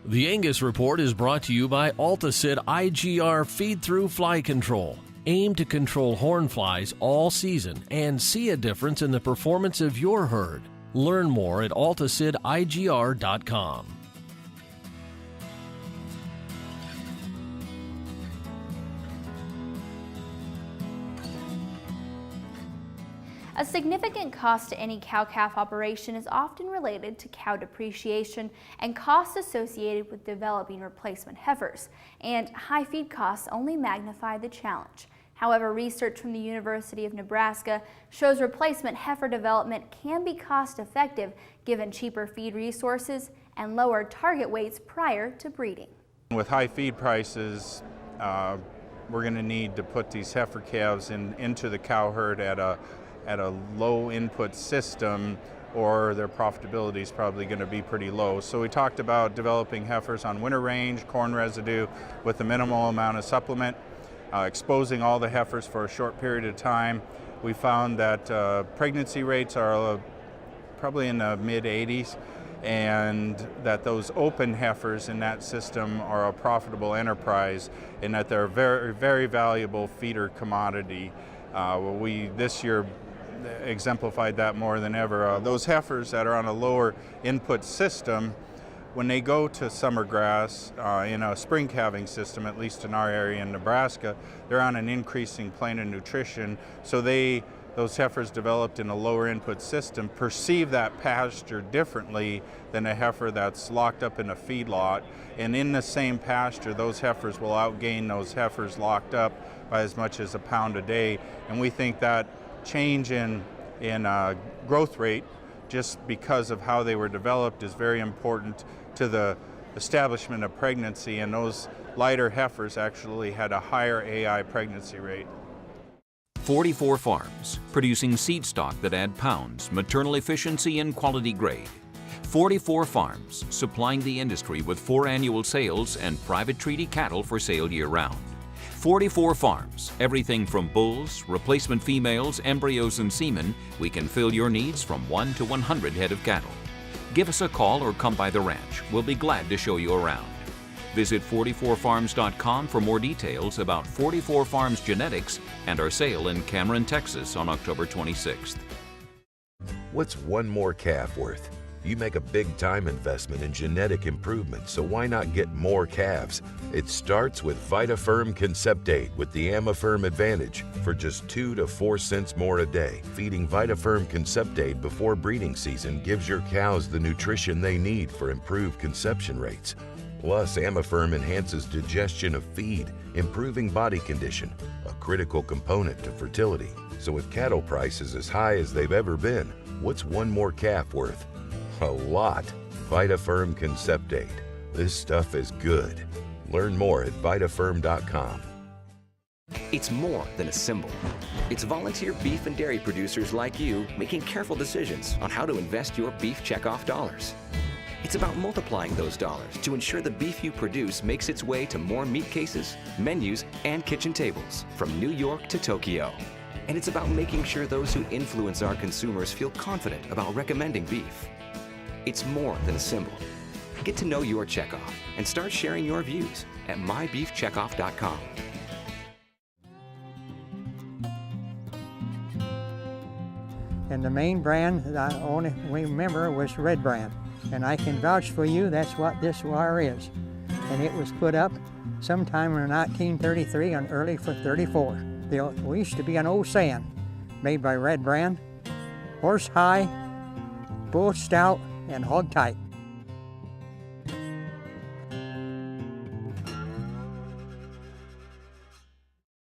The Angus Report is brought to you by Alticid IGR Feed-Through Fly Control. Aim to control horn flies all season and see a difference in the performance of your herd. Learn more at AlticidIGR.com. A significant cost to any cow-calf operation is often related to cow depreciation and costs associated with developing replacement heifers, and high feed costs only magnify the challenge. However, research from the University of Nebraska shows replacement heifer development can be cost-effective given cheaper feed resources and lower target weights prior to breeding. With high feed prices, we're going to need to put these heifer calves into the cow herd at a low input system, or their profitability is probably going to be pretty low. So we talked about developing heifers on winter range, corn residue with a minimal amount of supplement, exposing all the heifers for a short period of time. We found that pregnancy rates are probably in the mid-80s, and that those open heifers in that system are a profitable enterprise, and that they're a very, very valuable feeder commodity. We this year exemplified that more than ever. Those heifers that are on a lower input system, when they go to summer grass in a spring calving system, at least in our area in Nebraska, they're on an increasing plane of nutrition. So those heifers developed in a lower input system perceive that pasture differently than a heifer that's locked up in a feedlot. And in the same pasture, those heifers will outgain those heifers locked up by as much as a pound a day. And we think that change in growth rate, just because of how they were developed, is very important to the establishment of pregnancy, and those lighter heifers actually had a higher AI pregnancy rate. 44 farms producing seed stock that add pounds, maternal efficiency, and quality grade. 44 farms supplying the industry with 4 annual sales and private treaty cattle for sale year-round. 44 farms, everything from bulls, replacement females, embryos, and semen. We can fill your needs from 1 to 100 head of cattle. Give us a call or come by the ranch. We'll be glad to show you around. Visit 44farms.com for more details about 44 Farms genetics and our sale in Cameron, Texas on October 26th. What's one more calf worth? You make a big-time investment in genetic improvement, so why not get more calves? It starts with VitaFerm Conceptate with the AmaFerm Advantage for just 2 to 4 cents more a day. Feeding VitaFerm Conceptate before breeding season gives your cows the nutrition they need for improved conception rates. Plus, AmaFerm enhances digestion of feed, improving body condition, a critical component to fertility. So with cattle prices as high as they've ever been, what's one more calf worth? A lot. VitaFerm Conceptate. This stuff is good. Learn more at VitaFerm.com. It's more than a symbol. It's volunteer beef and dairy producers like you making careful decisions on how to invest your beef checkoff dollars. It's about multiplying those dollars to ensure the beef you produce makes its way to more meat cases, menus, and kitchen tables from New York to Tokyo. And it's about making sure those who influence our consumers feel confident about recommending beef. It's more than a symbol. Get to know your checkoff and start sharing your views at mybeefcheckoff.com. And the main brand that I only remember was Red Brand. And I can vouch for you, that's what this wire is. And it was put up sometime in 1933 and early for 34. We used to be an old saying made by Red Brand: horse high, bull stout, and hog tight.